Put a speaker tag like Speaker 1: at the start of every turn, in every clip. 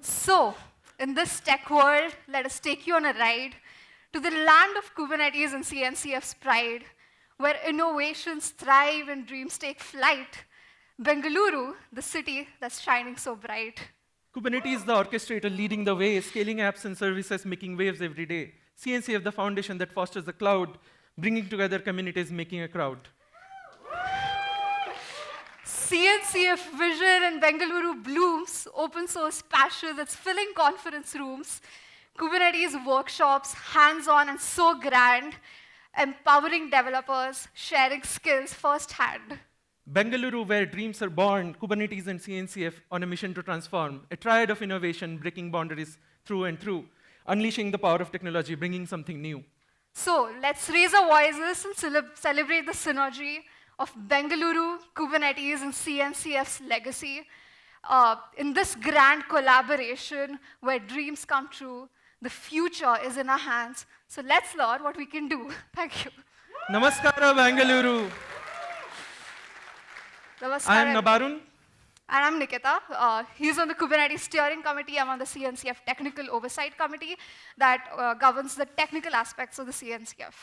Speaker 1: So, in this tech world, let us take you on a ride to the land of Kubernetes and CNCF's pride, where innovations thrive and dreams take flight. Bengaluru, the city that's shining so bright.
Speaker 2: Kubernetes is the orchestrator leading the way, scaling apps and services, making waves every day. CNCF, the foundation that fosters the cloud, bringing together communities, making a crowd.
Speaker 1: CNCF vision and Bengaluru blooms, open source passion that's filling conference rooms, Kubernetes workshops, hands-on and so grand, empowering developers, sharing skills firsthand.
Speaker 2: Bengaluru, where dreams are born, Kubernetes and CNCF on a mission to transform, a triad of innovation, breaking boundaries through and through, unleashing the power of technology, bringing something new.
Speaker 1: So let's raise our voices and celebrate the synergy of Bengaluru, Kubernetes, and CNCF's legacy in this grand collaboration where dreams come true. The future is in our hands. So let's learn what we can do. Thank you.
Speaker 2: Namaskara, Bengaluru.
Speaker 1: Namaskar.
Speaker 2: I am Nabarun.
Speaker 1: And I'm Nikhita. He's on the Kubernetes Steering Committee. I'm on the CNCF Technical Oversight Committee that governs the technical aspects of the CNCF.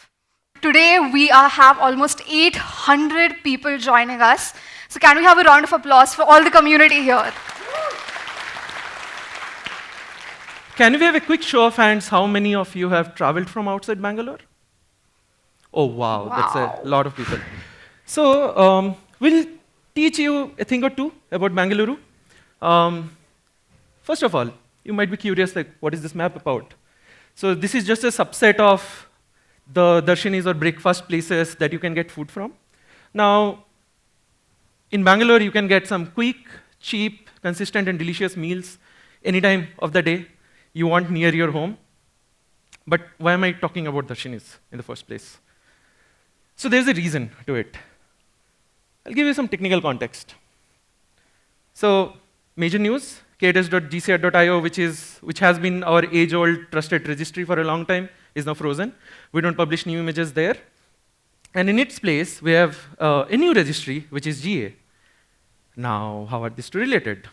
Speaker 1: Today, we have almost 800 people joining us. So can we have a round of applause for all the community here?
Speaker 2: Can we have a quick show of hands? How many of you have traveled from outside Bangalore? Oh, wow. That's a lot of people. So we'll teach you a thing or two about Bengaluru. First of all, you might be curious, like, what is this map about? So this is just a subset of the darshanis or breakfast places that you can get food from. Now, in Bangalore, you can get some quick, cheap, consistent, and delicious meals any time of the day you want near your home. But why am I talking about darshanis in the first place? So there's a reason to it. I'll give you some technical context. So major news, kts.gcr.io, which has been our age-old trusted registry for a long time, is now frozen. We don't publish new images there. And in its place, we have a new registry, which is GA. Now, how are these two related?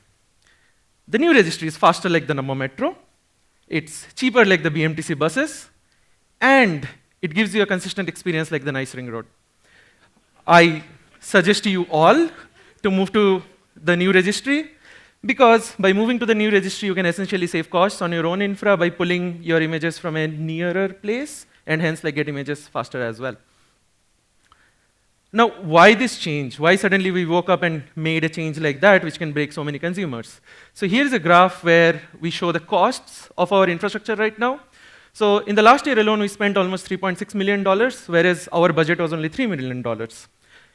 Speaker 2: The new registry is faster like the Number Metro. It's cheaper like the BMTC buses. And it gives you a consistent experience like the Nice Ring Road. I suggest to you all to move to the new registry, because by moving to the new registry, you can essentially save costs on your own infra by pulling your images from a nearer place, and hence like get images faster as well. Now, why this change? Why suddenly we woke up and made a change like that, which can break so many consumers? So here's a graph where we show the costs of our infrastructure right now. So in the last year alone, we spent almost $3.6 million, whereas our budget was only $3 million.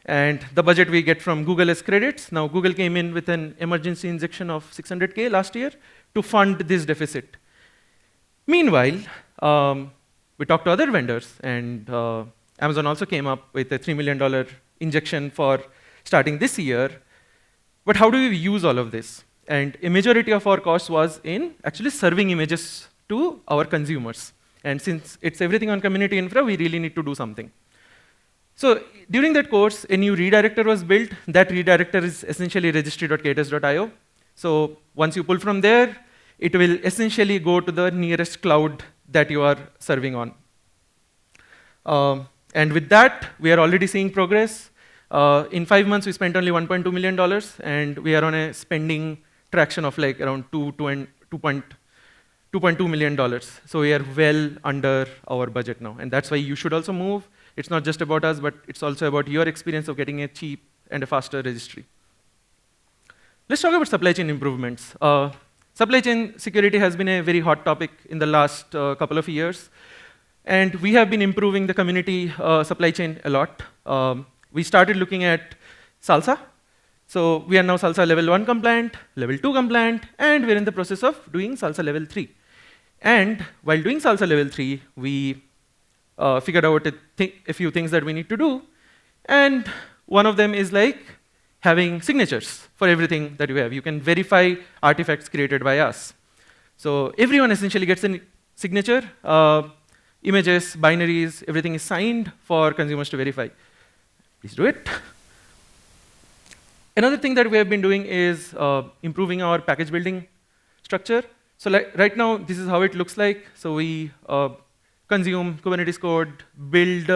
Speaker 2: And the budget we get from Google as credits. Now, Google came in with an emergency injection of $600K last year to fund this deficit. Meanwhile, we talked to other vendors, and Amazon also came up with a $3 million injection for starting this year. But how do we use all of this? And a majority of our cost was in actually serving images to our consumers. And since it's everything on community infra, we really need to do something. So during that course, a new redirector was built. That redirector is essentially registry.kts.io. So once you pull from there, it will essentially go to the nearest cloud that you are serving on. And with that, we are already seeing progress. In 5 months, we spent only $1.2 million, and we are on a spending traction of like around $2.2 million. So we are well under our budget now, and that's why you should also move. It's not just about us, but it's also about your experience of getting a cheap and a faster registry. Let's talk about supply chain improvements. Supply chain security has been a very hot topic in the last couple of years. And we have been improving the community supply chain a lot. We started looking at SALSA. So we are now SALSA level 1 compliant, level 2 compliant, and we're in the process of doing SALSA level 3. And while doing SALSA level 3, we figured out a few things that we need to do. And one of them is like having signatures for everything that you have. You can verify artifacts created by us. So everyone essentially gets a signature. Images, binaries, everything is signed for consumers to verify. Please do it. Another thing that we have been doing is improving our package building structure. So right now, this is how it looks like. So we consume Kubernetes code, build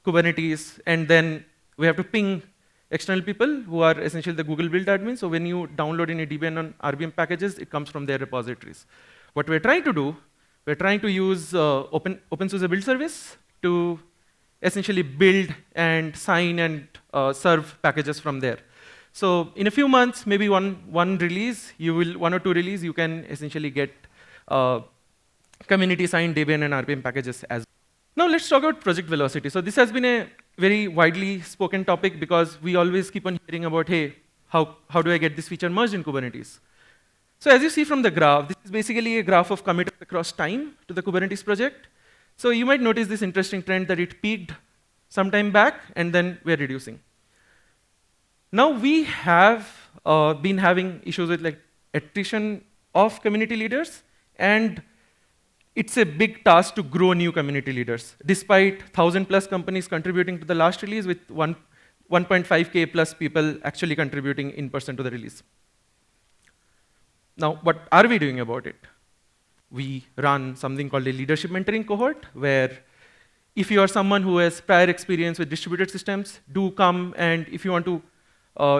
Speaker 2: Kubernetes, and then we have to ping external people who are essentially the Google build admins. So when you download any Debian and RBM packages, it comes from their repositories. What we're trying to do, we're trying to use OpenSUSE build service to essentially build and sign and serve packages from there. So in a few months, maybe one release, one or two release, you can essentially get community signed Debian and RPM packages as well. Now let's talk about project velocity. So this has been a very widely spoken topic because we always keep on hearing about, hey, how do I get this feature merged in Kubernetes? So as you see from the graph, this is basically a graph of commits across time to the Kubernetes project. So you might notice this interesting trend that it peaked some time back, and then we're reducing. Now we have been having issues with like attrition of community leaders, and it's a big task to grow new community leaders, despite 1,000+ companies contributing to the last release with 1.5K plus people actually contributing in person to the release. Now, what are we doing about it? We run something called a leadership mentoring cohort, where if you are someone who has prior experience with distributed systems, do come, and if you want to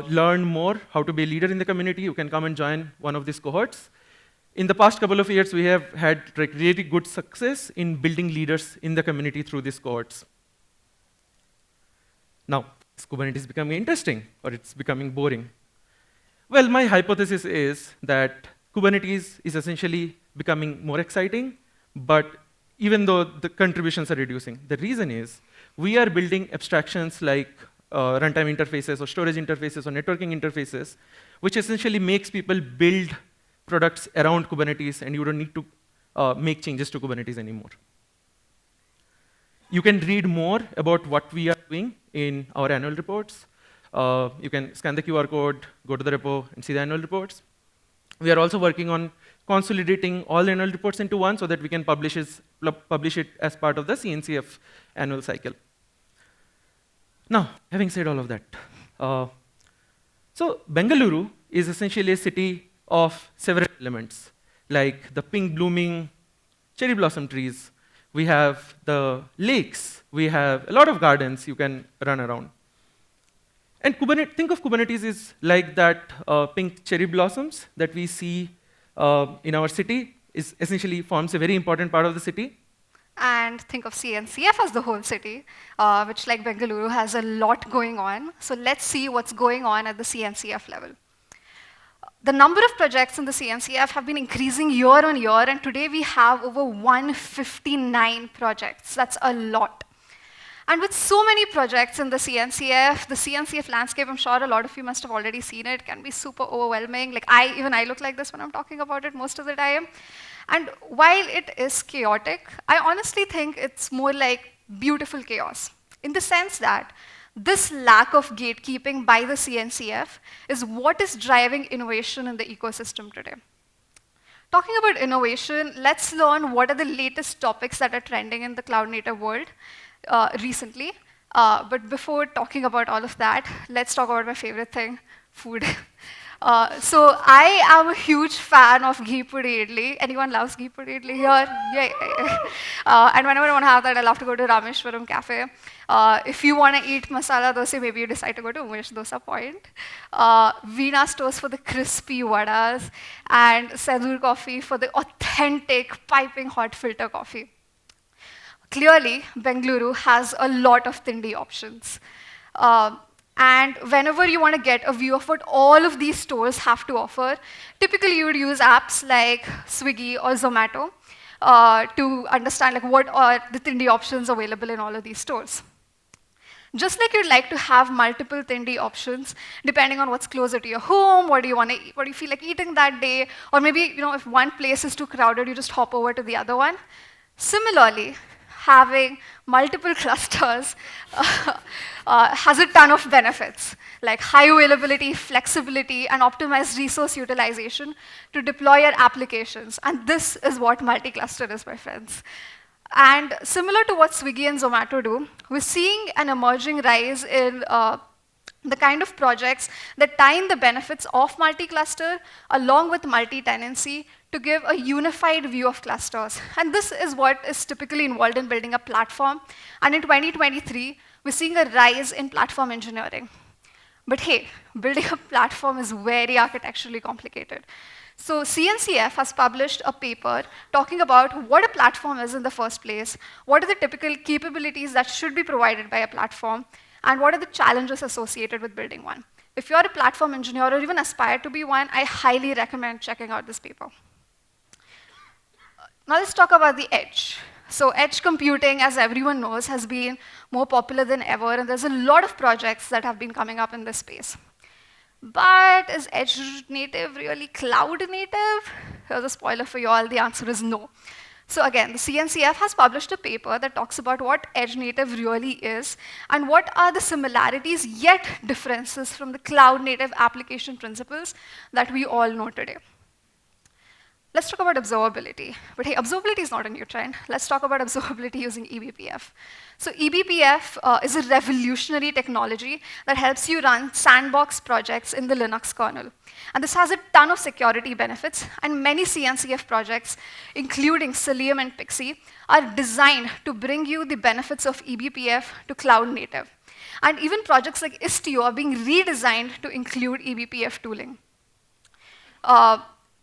Speaker 2: learn more how to be a leader in the community, you can come and join one of these cohorts. In the past couple of years, we have had like really good success in building leaders in the community through these cohorts. Now, is Kubernetes becoming interesting, or it's becoming boring? Well, my hypothesis is that Kubernetes is essentially becoming more exciting, but even though the contributions are reducing, the reason is we are building abstractions like runtime interfaces or storage interfaces or networking interfaces, which essentially makes people build products around Kubernetes, and you don't need to make changes to Kubernetes anymore. You can read more about what we are doing in our annual reports. You can scan the QR code, go to the repo, and see the annual reports. We are also working on consolidating all the annual reports into one so that we can publish it as part of the CNCF annual cycle. Now, having said all of that, so Bengaluru is essentially a city of several elements, like the pink blooming cherry blossom trees. We have the lakes. We have a lot of gardens you can run around. And think of Kubernetes is like that pink cherry blossoms that we see in our city. Is essentially forms a very important part of the city.
Speaker 1: And think of CNCF as the whole city, which, like Bengaluru, has a lot going on. So let's see what's going on at the CNCF level. The number of projects in the CNCF have been increasing year on year, and today we have over 159 projects. That's a lot. And with so many projects in the CNCF landscape, I'm sure a lot of you must have already seen it, can be super overwhelming. Like even I look like this when I'm talking about it most of the time. And while it is chaotic, I honestly think it's more like beautiful chaos, in the sense that this lack of gatekeeping by the CNCF is what is driving innovation in the ecosystem today. Talking about innovation, let's learn what are the latest topics that are trending in the cloud-native world recently. But before talking about all of that, let's talk about my favorite thing, food. So I am a huge fan of ghee puri idli. Anyone loves ghee puri idli here? Yeah. And whenever I want to have that, I love to go to Rameshwaram Cafe. If you want to eat masala dosa, maybe you decide to go to Umesh Dosa Point. Veena stores for the crispy vadas, and Sendur Coffee for the authentic piping hot filter coffee. Clearly, Bengaluru has a lot of Tindi options. And whenever you want to get a view of what all of these stores have to offer, typically you would use apps like Swiggy or Zomato to understand like what are the Tindi options available in all of these stores. Just like you'd like to have multiple Tindi options, depending on what's closer to your home, what do you want to eat, what do you feel like eating that day, or maybe if one place is too crowded, you just hop over to the other one. Similarly, having multiple clusters has a ton of benefits, like high availability, flexibility, and optimized resource utilization to deploy your applications. And this is what multi-cluster is, my friends. And similar to what Swiggy and Zomato do, we're seeing an emerging rise in the kind of projects that tie in the benefits of multi-cluster along with multi-tenancy to give a unified view of clusters. And this is what is typically involved in building a platform. And in 2023, we're seeing a rise in platform engineering. But hey, building a platform is very architecturally complicated. So CNCF has published a paper talking about what a platform is in the first place, what are the typical capabilities that should be provided by a platform, and what are the challenges associated with building one. If you're a platform engineer or even aspire to be one, I highly recommend checking out this paper. Now let's talk about the edge. So edge computing, as everyone knows, has been more popular than ever, and there's a lot of projects that have been coming up in this space. But is edge native really cloud native? Here's a spoiler for you all, the answer is no. So again, the CNCF has published a paper that talks about what edge native really is, and what are the similarities yet differences from the cloud native application principles that we all know today. Let's talk about observability. But hey, observability is not a new trend. Let's talk about observability using eBPF. So eBPF is a revolutionary technology that helps you run sandbox projects in the Linux kernel. And this has a ton of security benefits, and many CNCF projects, including Cilium and Pixie, are designed to bring you the benefits of eBPF to cloud native. And even projects like Istio are being redesigned to include eBPF tooling.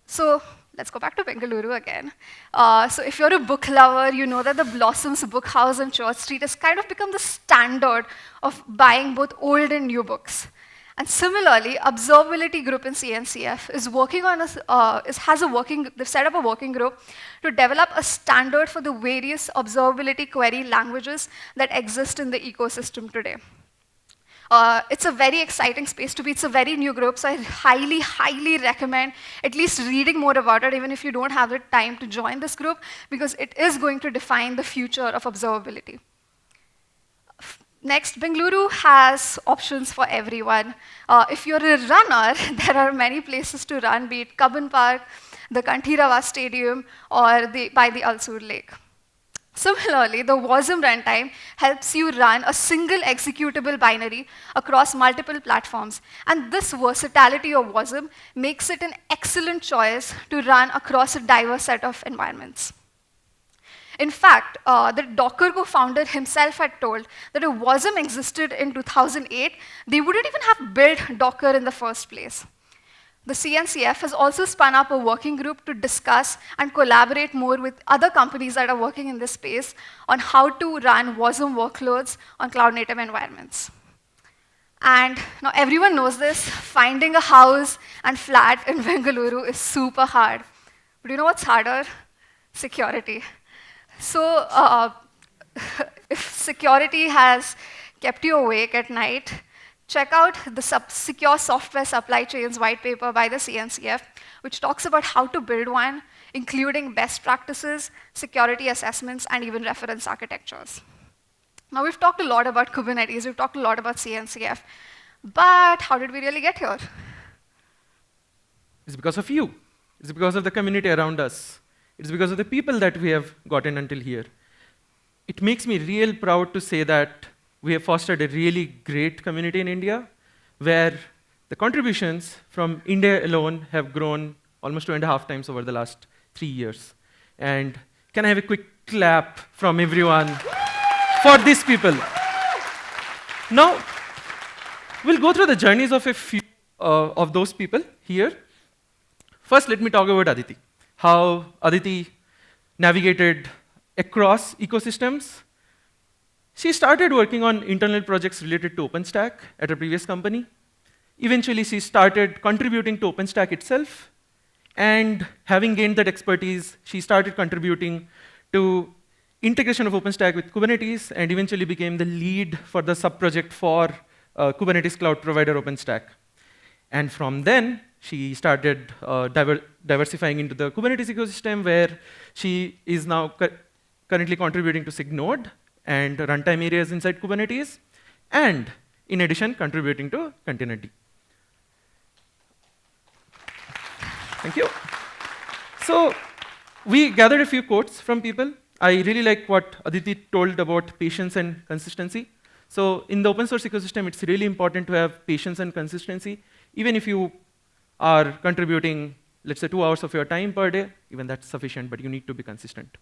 Speaker 1: So let's go back to Bengaluru again. So if you're a book lover, you know that the Blossoms Book House on Church Street has kind of become the standard of buying both old and new books. And similarly, Observability Group in CNCF is working on they've set up a working group to develop a standard for the various observability query languages that exist in the ecosystem today. It's a very exciting space to be. It's a very new group, so I highly, highly recommend at least reading more about it, even if you don't have the time to join this group, because it is going to define the future of observability. Next, Bengaluru has options for everyone. If you're a runner, there are many places to run, be it Cubbon Park, the Kanthirava Stadium, or by the Alsur Lake. Similarly, the WASM runtime helps you run a single executable binary across multiple platforms. And this versatility of WASM makes it an excellent choice to run across a diverse set of environments. In fact, the Docker co-founder himself had told that if WASM existed in 2008, they wouldn't even have built Docker in the first place. The CNCF has also spun up a working group to discuss and collaborate more with other companies that are working in this space on how to run WASM workloads on cloud-native environments. And now everyone knows this, finding a house and flat in Bengaluru is super hard. But you know what's harder? Security. So if security has kept you awake at night, check out the Secure Software Supply Chains white paper by the CNCF, which talks about how to build one, including best practices, security assessments, and even reference architectures. Now, we've talked a lot about Kubernetes, we've talked a lot about CNCF, but how did we really get here?
Speaker 2: It's because of you. It's because of the community around us. It's because of the people that we have gotten until here. It makes me real proud to say that we have fostered a really great community in India, where the contributions from India alone have grown almost 2.5 times over the last 3 years. And can I have a quick clap from everyone for these people? Now, we'll go through the journeys of a few of those people here. First, let me talk about Aditi. How Aditi navigated across ecosystems. She started working on internal projects related to OpenStack at her previous company. Eventually, she started contributing to OpenStack itself. And having gained that expertise, she started contributing to integration of OpenStack with Kubernetes, and eventually became the lead for the sub-project for Kubernetes cloud provider OpenStack. And from then, she started diversifying into the Kubernetes ecosystem, where she is now currently contributing to SIG node and runtime areas inside Kubernetes, and in addition, contributing to Containerd. Thank you. So we gathered a few quotes from people. I really like what Aditi told about patience and consistency. So in the open source ecosystem, it's really important to have patience and consistency. Even if you are contributing let's say 2 hours of your time per day, even that's sufficient, but you need to be consistent.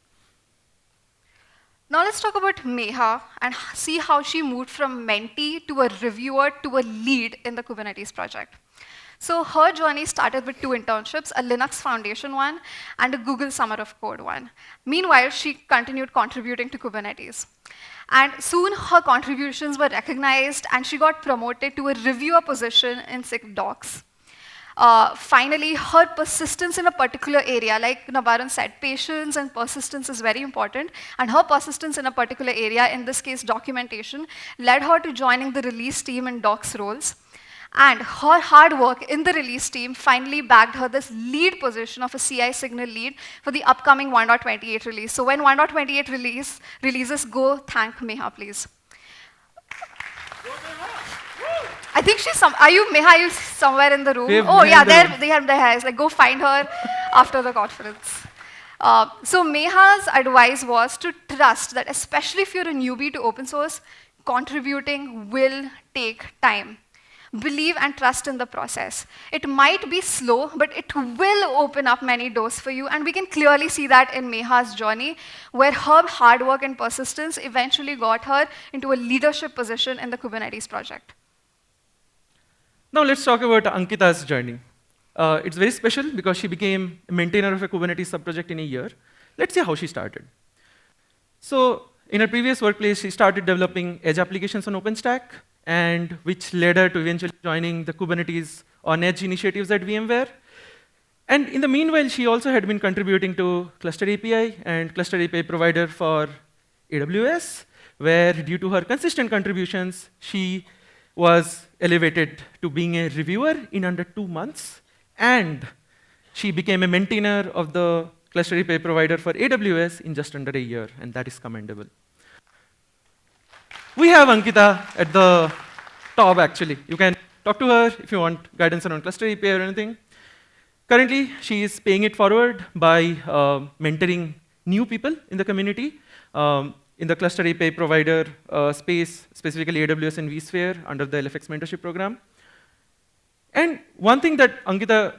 Speaker 1: Now let's talk about Meha and see how she moved from mentee to a reviewer to a lead in the Kubernetes project. So her journey started with 2 internships, a Linux Foundation one and a Google Summer of Code one. Meanwhile, she continued contributing to Kubernetes. And soon her contributions were recognized and she got promoted to a reviewer position in SIG docs. Finally, her persistence in a particular area, like Nabarun said, patience and persistence is very important, and her persistence in a particular area, in this case documentation, led her to joining the release team in docs roles. And her hard work in the release team finally bagged her this lead position of a CI signal lead for the upcoming 1.28 release. So when 1.28 releases, go thank Meha, please. I think she's are you Meha? Are you somewhere in the room? Oh yeah, they have their hairs. Like go find her after the conference. So Meha's advice was to trust that, especially if you're a newbie to open source, contributing will take time. Believe and trust in the process. It might be slow, but it will open up many doors for you, and we can clearly see that in Meha's journey, where her hard work and persistence eventually got her into a leadership position in the Kubernetes project.
Speaker 2: Now let's talk about Ankita's journey. It's very special because she became a maintainer of a Kubernetes subproject in a year. Let's see how she started. So in her previous workplace, she started developing edge applications on OpenStack, and which led her to eventually joining the Kubernetes on Edge initiatives at VMware. And in the meanwhile, she also had been contributing to Cluster API and Cluster API provider for AWS, where due to her consistent contributions, she was elevated to being a reviewer in under 2 months, and she became a maintainer of the Cluster API provider for AWS in just under a year, and that is commendable. We have Ankita at the top, actually. You can talk to her if you want guidance around Cluster API or anything. Currently, she is paying it forward by mentoring new people in the community in the Cluster API provider space, specifically AWS and vSphere, under the LFX mentorship program. And one thing that Ankita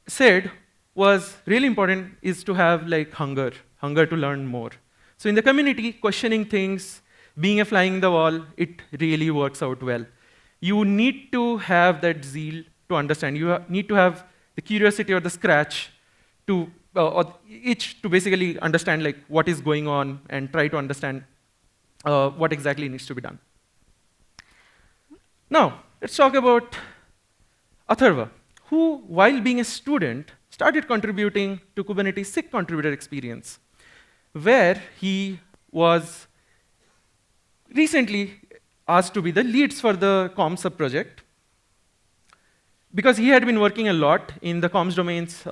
Speaker 2: said was really important is to have like hunger to learn more. So in the community, questioning things, being a fly in the wall, it really works out well. You need to have that zeal to understand. You need to have the curiosity or the scratch to, or itch to basically understand like what is going on and try to understand what exactly needs to be done. Now, let's talk about Atharva, who, while being a student, started contributing to Kubernetes SIG Contributor Experience, where he was recently asked to be the leads for the comms sub-project, because he had been working a lot in the comms domains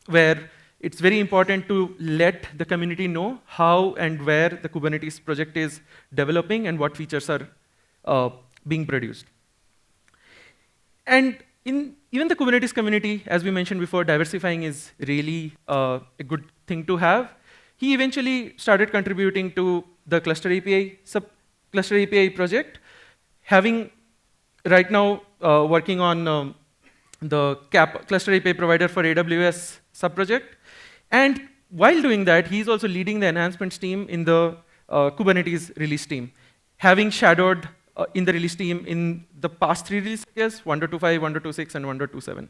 Speaker 2: where it's very important to let the community know how and where the Kubernetes project is developing and what features are being produced. And in even the Kubernetes community, as we mentioned before, diversifying is really a good thing to have. He eventually started contributing to the Cluster API project, having right now working on the Cluster API provider for AWS subproject. And while doing that, he's also leading the enhancements team in the Kubernetes release team, having shadowed in the release team in the past 3 releases, 1.25, 1.26, and 1.27.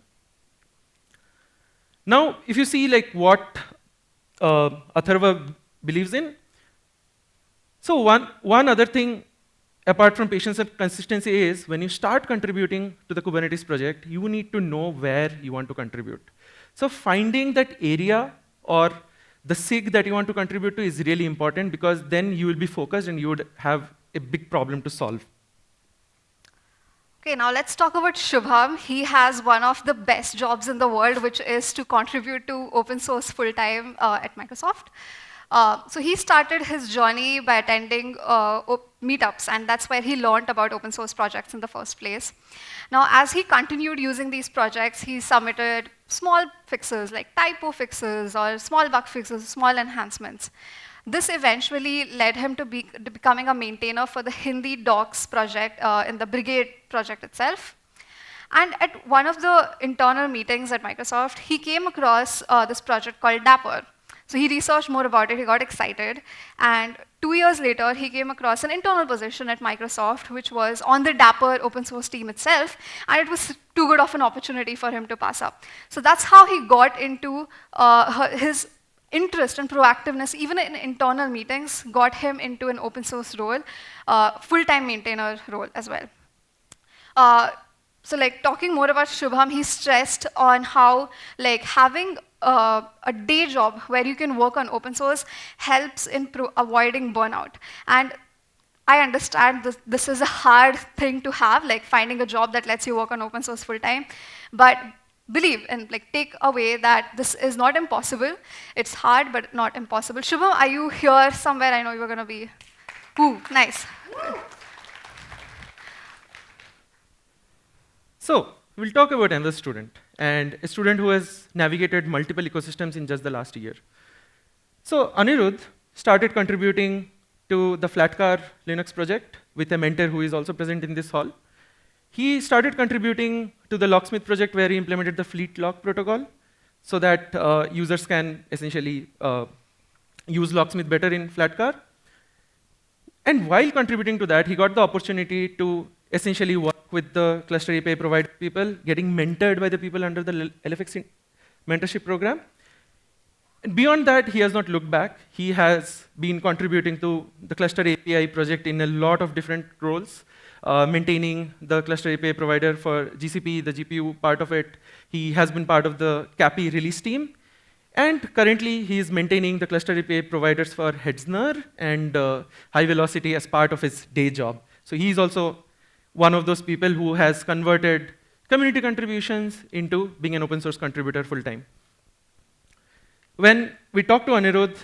Speaker 2: Now, if you see like what Atharva believes in, so one other thing apart from patience and consistency is when you start contributing to the Kubernetes project, you need to know where you want to contribute. So finding that area or the SIG that you want to contribute to is really important, because then you will be focused and you would have a big problem to solve.
Speaker 1: Okay, now let's talk about Shubham. He has one of the best jobs in the world, which is to contribute to open source full-time at Microsoft. So he started his journey by attending meetups, and that's where he learned about open source projects in the first place. Now, as he continued using these projects, he submitted small fixes, like typo fixes, or small bug fixes, small enhancements. This eventually led him to becoming a maintainer for the Hindi docs project in the Brigade project itself. And at one of the internal meetings at Microsoft, he came across this project called Dapper. So he researched more about it, he got excited, and 2 years later, he came across an internal position at Microsoft, which was on the Dapper open source team itself, and it was too good of an opportunity for him to pass up. So that's how he got into his interest and proactiveness, even in internal meetings, got him into an open source role, full-time maintainer role as well. So like talking more about Shubham, he stressed on how like having a day job where you can work on open source helps in avoiding burnout. And I understand this is a hard thing to have, like finding a job that lets you work on open source full time. But believe and like take away that this is not impossible. It's hard, but not impossible. Shubham, are you here somewhere? I know you were going to be. Ooh, nice.
Speaker 2: So we'll talk about another student, and a student who has navigated multiple ecosystems in just the last year. So Anirudh started contributing to the Flatcar Linux project with a mentor who is also present in this hall. He started contributing to the Locksmith project where he implemented the fleet lock protocol so that users can essentially use Locksmith better in Flatcar. And while contributing to that, he got the opportunity to essentially work with the cluster API provider people, getting mentored by the people under the LFX mentorship program. And beyond that, he has not looked back. He has been contributing to the cluster API project in a lot of different roles, maintaining the cluster API provider for GCP, the GPU part of it. He has been part of the CAPI release team. And currently, he is maintaining the cluster API providers for Hetzner and High Velocity as part of his day job. So he's also one of those people who has converted community contributions into being an open source contributor full time. When we talked to Anirudh,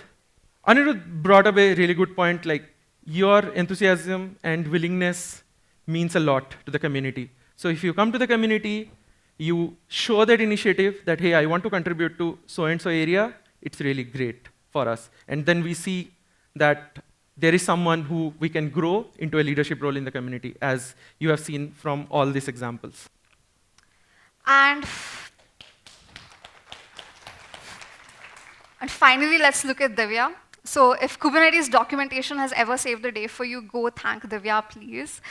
Speaker 2: Anirudh brought up a really good point, like your enthusiasm and willingness means a lot to the community. So if you come to the community, you show that initiative that, hey, I want to contribute to so-and-so area, it's really great for us. And then we see that there is someone who we can grow into a leadership role in the community, as you have seen from all these examples.
Speaker 1: And finally, let's look at Divya. So if Kubernetes documentation has ever saved the day for you, go thank Divya, please.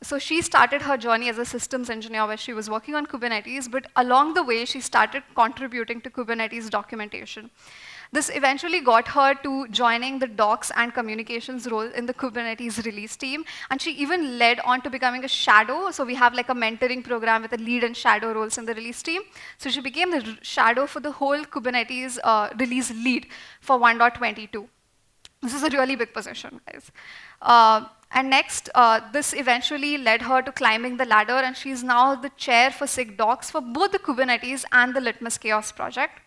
Speaker 1: So she started her journey as a systems engineer where she was working on Kubernetes, but along the way, she started contributing to Kubernetes documentation. This eventually got her to joining the docs and communications role in the Kubernetes release team, and she even led on to becoming a shadow. So we have like a mentoring program with a lead and shadow roles in the release team. So she became the shadow for the whole Kubernetes release lead for 1.22. This is a really big position, guys. And next, this eventually led her to climbing the ladder, and she's now the chair for SIG docs for both the Kubernetes and the Litmus Chaos project.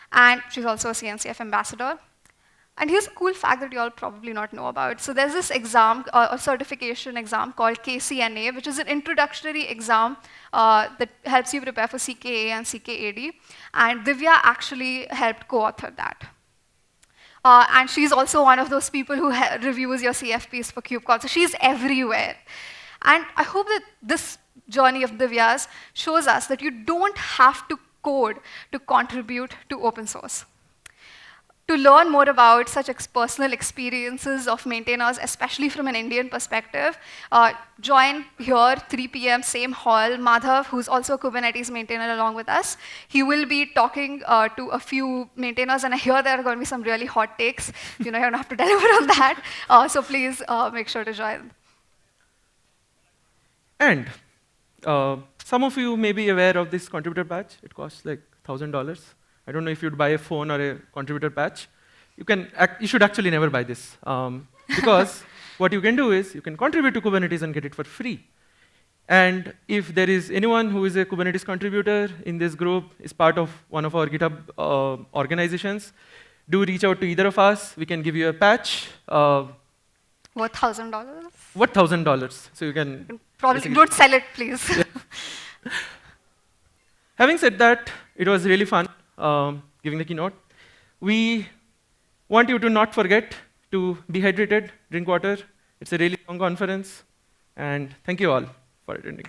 Speaker 1: And she's also a CNCF ambassador. And here's a cool fact that you all probably not know about. So there's this exam, a certification exam called KCNA, which is an introductory exam that helps you prepare for CKA and CKAD. And Divya actually helped co-author that. And she's also one of those people who reviews your CFPs for KubeCon. So she's everywhere. And I hope that this journey of Divya's shows us that you don't have to code to contribute to open source. To learn more about such personal experiences of maintainers, especially from an Indian perspective, join here, 3 p.m., same hall. Madhav, who's also a Kubernetes maintainer along with us, he will be talking to a few maintainers, and I hear there are going to be some really hot takes. You know, you don't have to deliver on that. So please make sure to join.
Speaker 2: And some of you may be aware of this contributor patch. It costs like $1,000. I don't know if you'd buy a phone or a contributor patch. You should actually never buy this. Because what you can do is you can contribute to Kubernetes and get it for free. And if there is anyone who is a Kubernetes contributor in this group, is part of one of our GitHub organizations, do reach out to either of us. We can give you a patch.
Speaker 1: Worth $1,000?
Speaker 2: Worth $1,000. So you can
Speaker 1: probably don't sell it, please.
Speaker 2: Yeah. Having said that, it was really fun giving the keynote. We want you to not forget to be hydrated, drink water. It's a really long conference. And thank you all for attending.